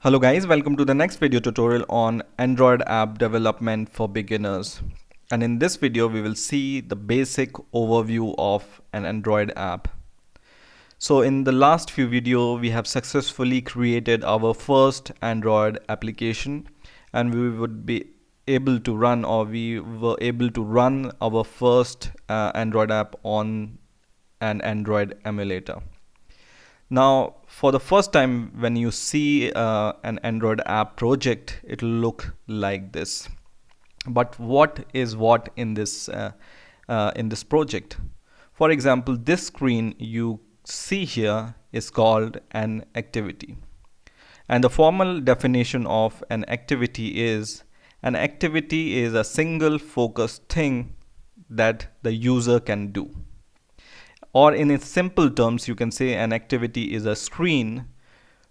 Hello guys, welcome to the next video tutorial on Android app development for beginners. And in this video we will see the basic overview of an Android app. So in the last few videos we have successfully created our first Android application, and we would be able to run, or we were able to run our first Android app on an Android emulator. Now, for the first time, when you see an Android app project, it will look like this. But what is what in this project? For example, this screen you see here is called an activity. And the formal definition of an activity is a single focused thing that the user can do. Or in its simple terms, you can say an activity is a screen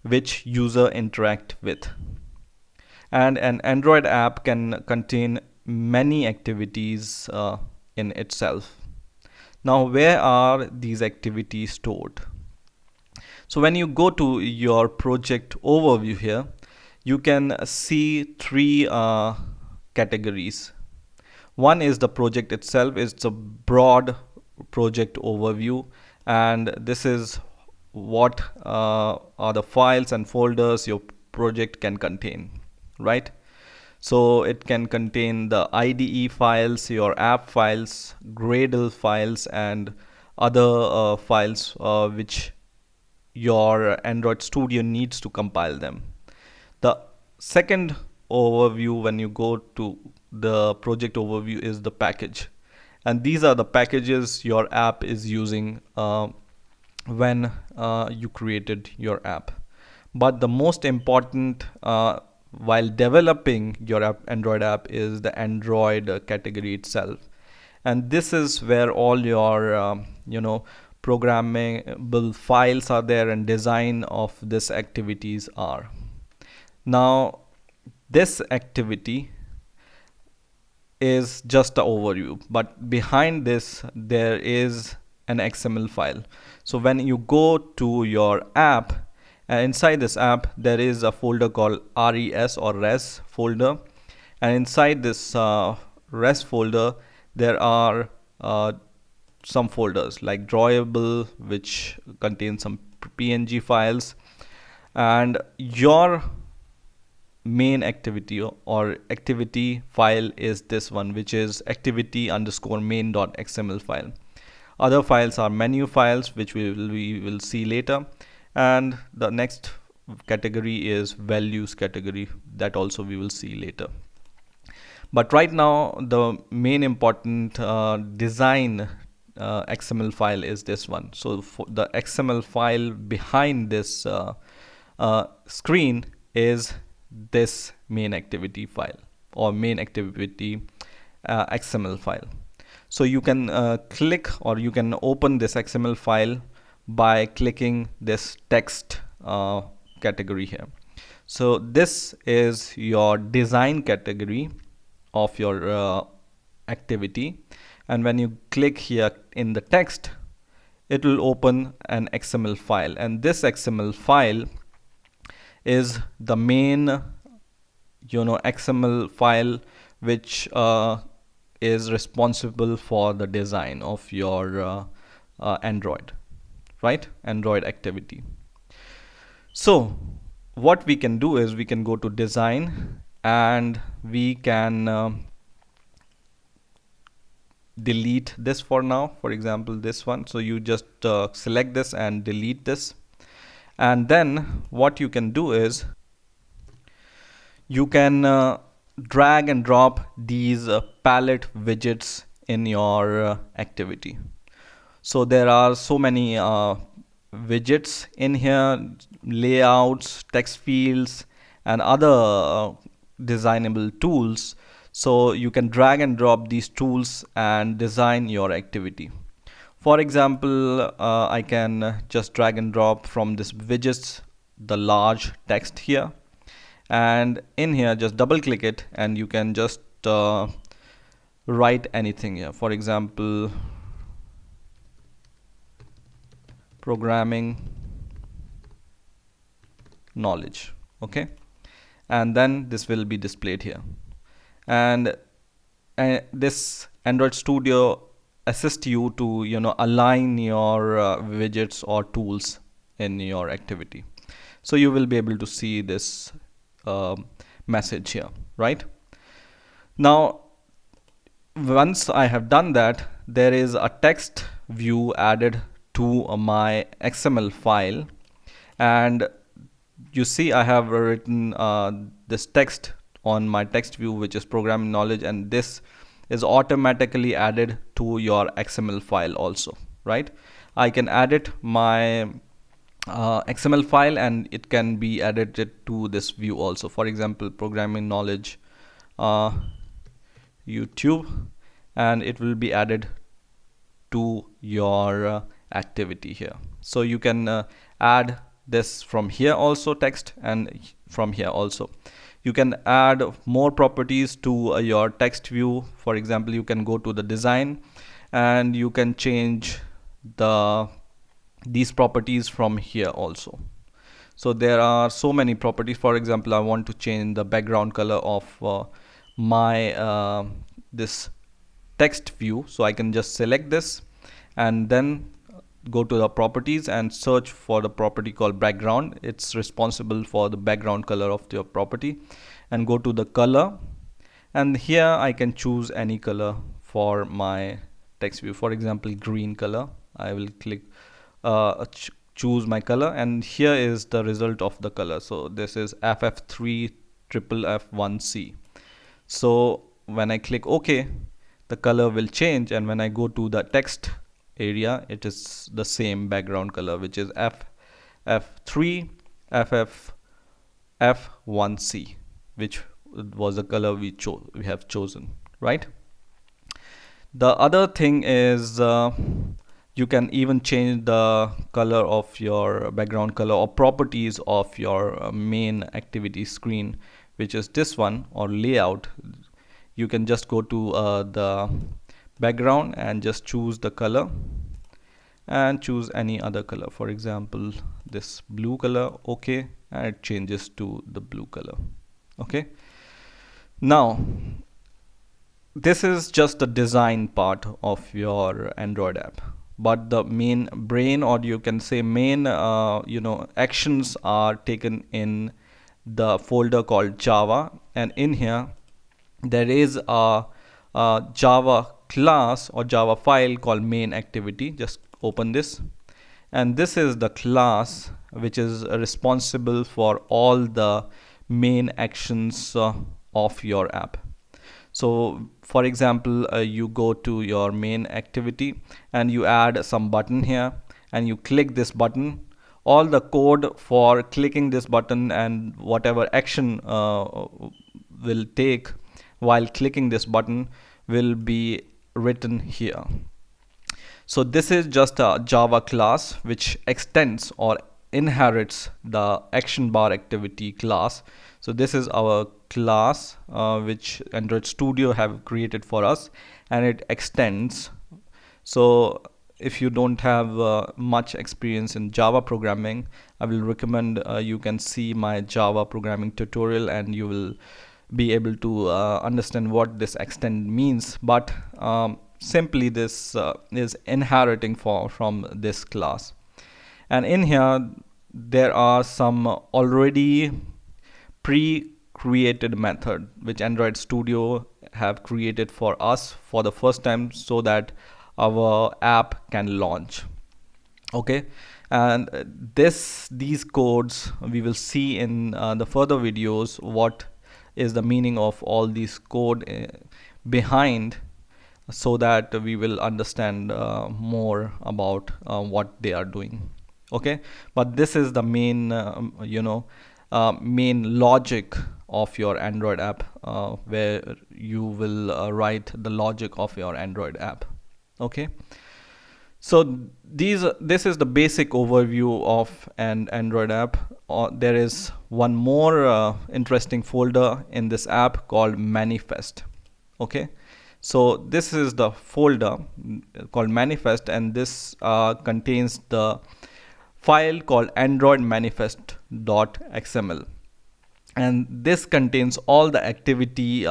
which user interact with. And an Android app can contain many activities in itself. Now, where are these activities stored? So when you go to your project overview here, you can see three categories. One is the project itself. It's a broad project overview, and this is what are the files and folders your project can contain, right? So it can contain the IDE files, your app files, Gradle files, and other files which your Android Studio needs to compile them. The second overview, when you go to the project overview, is the package, and these are the packages your app is using when you created your app. But the most important while developing your Android app is the Android category itself, and this is where all your programmable files are there, and design of this activities are. Now this activity is just an overview, but behind this there is an XML file. So when you go to your app, inside this app there is a folder called res or res folder, and inside this res folder there are some folders like drawable, which contains some PNG files, and your main activity or activity file is this one, which is activity underscore main.xml file. Other files are menu files, which we will see later, and the next category is values category, that also we will see later. But right now the main important design XML file is this one. So for the XML file behind this screen is this main activity file or main activity XML file. So you can click, or you can open this XML file by clicking this text category here. So this is your design category of your activity, and when you click here in the text, it will open an XML file, and this XML file is the main XML file which is responsible for the design of your Android, right? Android activity. So what we can do is we can go to design, and we can delete this for now, for example this one. So you just select this and delete this, and then what you can do is you can drag and drop these palette widgets in your activity. So there are so many widgets in here, layouts, text fields, and other designable tools. So you can drag and drop these tools and design your activity. For example, I can just drag and drop from this widgets the large text here, and in here just double click it, and you can just write anything here. For example, programming knowledge, Okay, and then this will be displayed here. And this Android Studio assist you to align your widgets or tools in your activity. So you will be able to see this message here, right? Now once I have done that, there is a text view added to my XML file, and you see I have written this text on my text view, which is programming knowledge, and this is automatically added to your XML file also, right? I can edit my XML file and it can be added to this view also. For example, programming knowledge YouTube, and it will be added to your activity here. So you can add this from here also, text, and from here also. You can add more properties to your text view. For example, you can go to the design and you can change these properties from here also. So there are so many properties. For example, I want to change the background color of my this text view, so I can just select this and then go to the properties and search for the property called background. It's responsible for the background color of your property, and go to the color, and here I can choose any color for my text view. For example, green color. I will click choose my color, and here is the result of the color. So this is FF3FF1C. So when I click OK, the color will change, and when I go to the text area, it is the same background color, which is FF3FF1C, which was the color we have chosen, right? The other thing is you can even change the color of your background color or properties of your main activity screen, which is this one, or layout. You can just go to the background and just choose the color and choose any other color. For example, this blue color. Okay, and it changes to the blue color. Okay, now this is just the design part of your Android app, but the main brain, or you can say main actions are taken in the folder called Java. And in here there is a Java class or Java file called main activity. Just open this, and this is the class which is responsible for all the main actions of your app. So for example, you go to your main activity and you add some button here, and you click this button. All the code for clicking this button and whatever action will take while clicking this button will be written here. So this is just a Java class which extends or inherits the action bar activity class. So this is our class which Android Studio have created for us, and it extends. So if you don't have much experience in Java programming, I will recommend you can see my Java programming tutorial, and you will be able to understand what this extend means. But simply this is inheriting from this class. And in here there are some already pre-created method which Android Studio have created for us for the first time, so that our app can launch. Okay, and these codes we will see in the further videos, what is the meaning of all these code behind, so that we will understand more about what they are doing. Okay, but this is the main main logic of your Android app, where you will write the logic of your Android app. Okay, so this is the basic overview of an Android app. There is one more interesting folder in this app called Manifest. Okay, so this is the folder called Manifest, and this contains the file called Android Manifest.xml. and this contains all the activities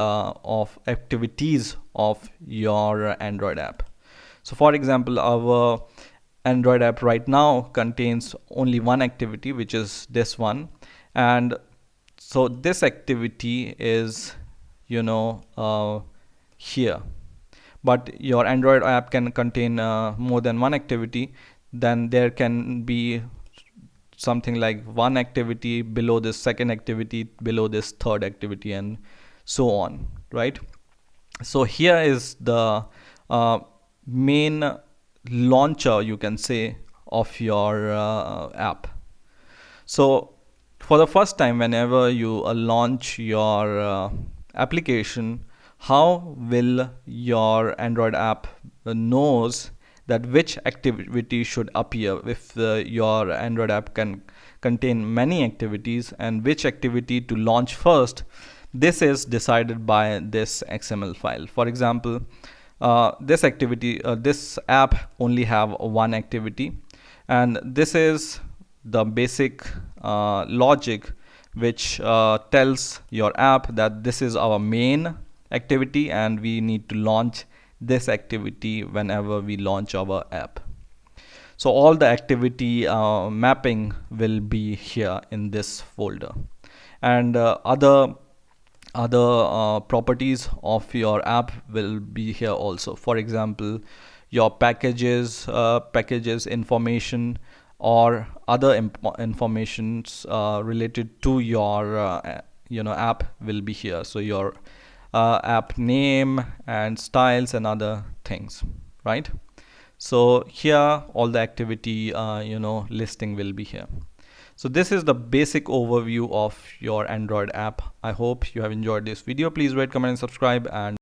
of your Android app. So for example, our Android app right now contains only one activity, which is this one, and so this activity is, here. But your Android app can contain more than one activity. Then there can be something like one activity below this second activity, below this third activity, and so on, right? So here is the main launcher, you can say, of your app. So for the first time, whenever you launch your application, how will your Android app knows that which activity should appear? If your Android app can contain many activities, and which activity to launch first, this is decided by this XML file. For example, this app only have one activity, and this is the basic logic which tells your app that this is our main activity and we need to launch this activity whenever we launch our app. So all the activity mapping will be here in this folder, and other properties of your app will be here also. For example, your packages information, or other informations related to your app will be here. So your app name and styles and other things, right? So here all the activity listing will be here. So this is the basic overview of your Android app. I hope you have enjoyed this video. Please rate, comment and subscribe, and